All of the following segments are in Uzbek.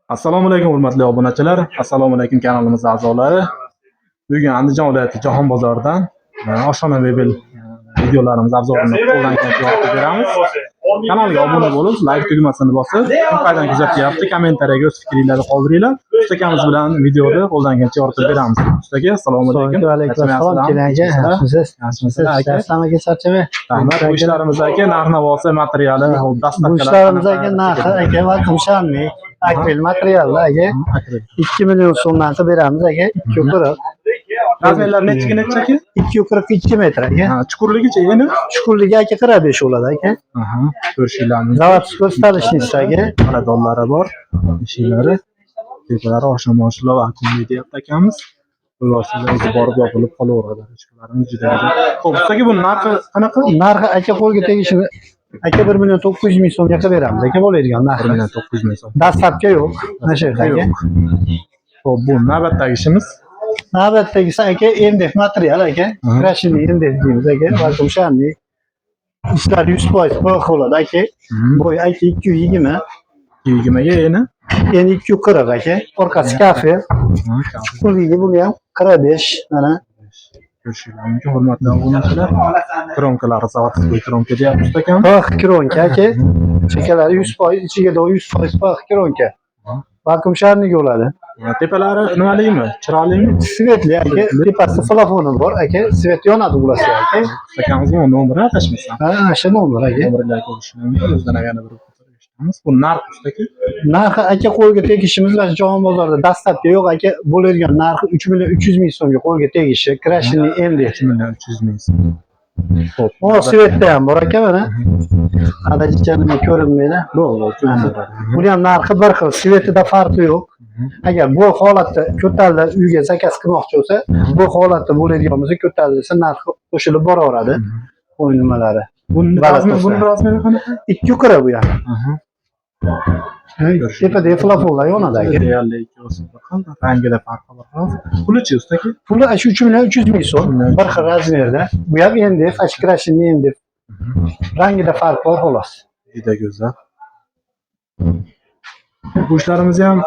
Assalomu alaykum hurmatli obunachilar, assalomu alaykum kanalimiz a'zolari. Bugun Andijon viloyati Jahon bozoridan oshxona mebel videolarimiz obzorini qo'ldan kelgancha yoritib beramiz. Kanalga obuna bo'lib, like tugmasini bosib, kim qaydan kuzatyapti, kommentariyaga o'z fikringizni qoldiringlar. Ustakamiz bilan videoni qo'ldan kelgancha yoritib beramiz. Ustaga assalomu alaykum. Va alaykum assalom. Kelinga, yaxshimisiz? Dastlamaga charchama. Rahmat. Bu ishlarimiz aka narx-navosi, materiali, Bu ishlarimiz aka narxi aka va kumshanli akril materiallar aka 2 million so'mdan qilib beramiz aka. 240. Razmerlar nechiga necha aka? 242 metr aka. Chuqurligicha endi? Chuqurligi aka 45 bo'ladi aka. Ko'rishinglarni. Zavodskiy ko'rsatishni aka. Xonadonlari bor, eshiklari, tepalari oshna-moshla va akumli deyapti akamiz. Ularsiz o'zi borib yopilib qolaveradi. Ichkilarimiz juda yaxshi. Xo'p, ustoga bu narxi qanaqa? Narxi aka qo'lga tegishini aka 1 million 900 ming so'mga qilib beramiz aka bo'ladigan narxi. 1 million 900 ming so'm. Dastlabki yo'q. Mana shu yerda. Xo'p, bu navbatdagi ishimiz. Navbatdagisi aka MDF material aka. Krashini MDF deymiz aka. Vakuum shanli. Ishlar 100% bo'q bo'ladi aka. Bo'y aka 220. 220 ga endi? Endi 240 aka. Orqasi kafe. Puliga buni ham 45 mana. Ko'rishinglar mumkin hurmatli obunachilar. Kronkalari zavodskiy kronka deyapti ustakam. Kronka aka. Chekalari 100%, ichiga do 100% kronka. Vakuum sharniga bo'ladi. Tepalari nimaligimi? Chiroylimi? Svetli aka. Tepasida flafoni bor aka. Svet yonadi ularga aka. Ustakamizning nomeri atashmasan. Ha, shu nomer aka. Nomerlar ko'rishinglar mumkin. O'zidan yana bir bu narx ustaki. Narxi aka qo'lga tegishimiz va Jahon bozorida dastlabki yo'q aka bo'ladigan narxi 3 million 300 ming so'mga qo'lga tegishi. Krashini endi 3 million 300 ming so'm. Xo'p, o svetda ham bor aka mana. Adajichani ko'rinmaydi. Buni ham narxi bir xil, svetida farqi yo'q. Agar bu holatda ko'tarilib uyga zakaz qilmoqchi bo'lsa, bu holatda bo'ladigan bo'lsa ko'tarilsa narxi qo'shilib boraveradi. O'y nimalari. Buni razmeri qanaqa? 240 bu ham. Tepada flafonlar yonadi aka. Realli 2 rangida farqi bor. Pulichi ustaki? Puli 3 million 300 ming so'm. Bir xil razmerda. Bu ham endi fashkrashini endi. Rangida farq bor xolos. Juda go'zal. Bu ishlarimiz ham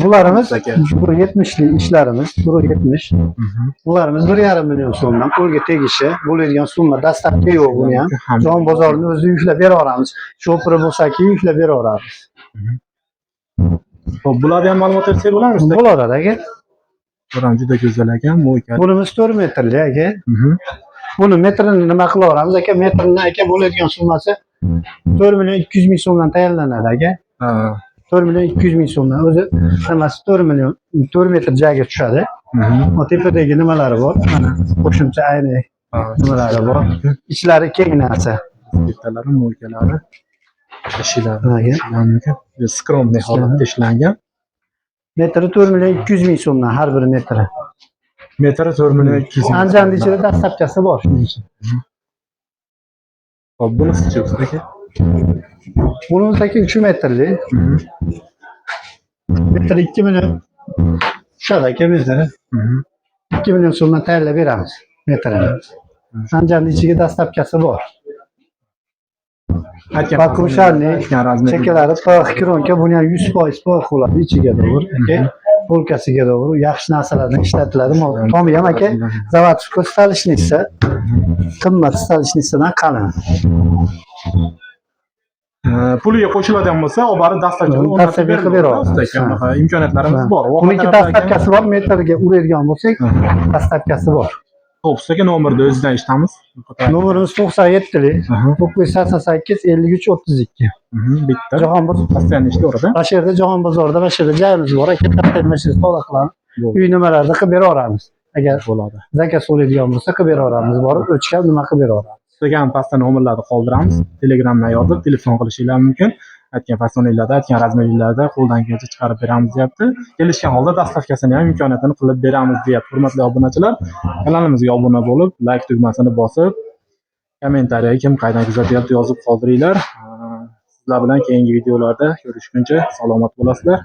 bularimiz 70'li ishlarimiz, 70. Bularimiz 1,5 million so'mdan qo'lga tegishi bo'ladigan summa dastlabki yo'q buni ham. Jahon bozorini o'zi yuklab beraveramiz. Shopiri bo'lsa-ki yuklab beraveramiz. Xo'p, bularga ham ma'lumot bersak bo'ladimi? Bo'ladi aka. Bular juda go'zal ekan, mo'ykan. Bunimiz 4 metrli aka. Buni metrini nima qilaveramiz aka? Metrini aka bo'ladigan summasi 4 million 200 ming so'mdan tayyorlanadi aka. 4 million 200 ming so'mdan o'zi nimasi 4 million 4 metr joyga tushadi. O tepadagi nimalari bor? Mana qo'shimcha ayni nimalari bor. Ichlari keng narsa. Detalari, mo'ykalari, eshiklari mumkin. Skromniy holatda ishlangan. Metri 4 million 200 ming so'mdan har bir metri. Metri 4 million 200 ming. Andijonda ichida dastlabkasi bor shuning uchun. Xo'p, bunisi-chi aka? Bunimiz aka 3 metrli. Metri 2 million. Tushadi aka metri. 2 million so'mdan tayyorlab beramiz metrini. Andijonda ichiga dastlabkasi bor. Vakuum sharli, chekalari pix kronka, buni ham 100% pix bo'ladi ichiga doğru aka. Polkasiga doğru yaxshi narsalardan ishlatiladi. Tomi ham aka zavodskiy stalishniца, qimmat stalishnicadan qalin. Puliga qo'shiladigan bo'lsa, olib borib dastlabki qilib beramiz. Imkoniyatlarimiz bor. Buniki dastlabkasi bor, metrga uradigan bo'lsak, dastlabkasi bor. Xo'p, ustoga nomerni o'zidan eshitamiz. Nomerimiz 97li 988 53 32. Bitta. Jahon bozorida postoyanno ishlayveradi. Mana shu yerda Jahon bozorida mana shu yerda joyimiz bor. Aka taqdirmashimiz to'la qilamiz. Uy nimalarni qilib beraveramiz. Agar bo'ladi. Zakaz bo'ladigan bo'lsa qilib beraveramiz. Borib o'chgan nima qilib beraveramiz. Ustoga ham pastda nomerlarni qoldiramiz. Telegramdan yozib, telefon qilishinglar mumkin. Aytgan fasonlarida, aytgan razmerlarda qo'ldan kelgancha chiqarib beramiz deyapti. Kelishgan holda dastlabkasini ham imkoniyatini qilib beramiz deyapti. Hurmatli obunachilar, kanalimizga obuna bo'lib, like tugmasini bosib, kommentariyaga kim qaydan kuzatyapti yozib qoldiringlar. Sizlar bilan keyingi videolarda ko'rishguncha salomat bo'lasizlar.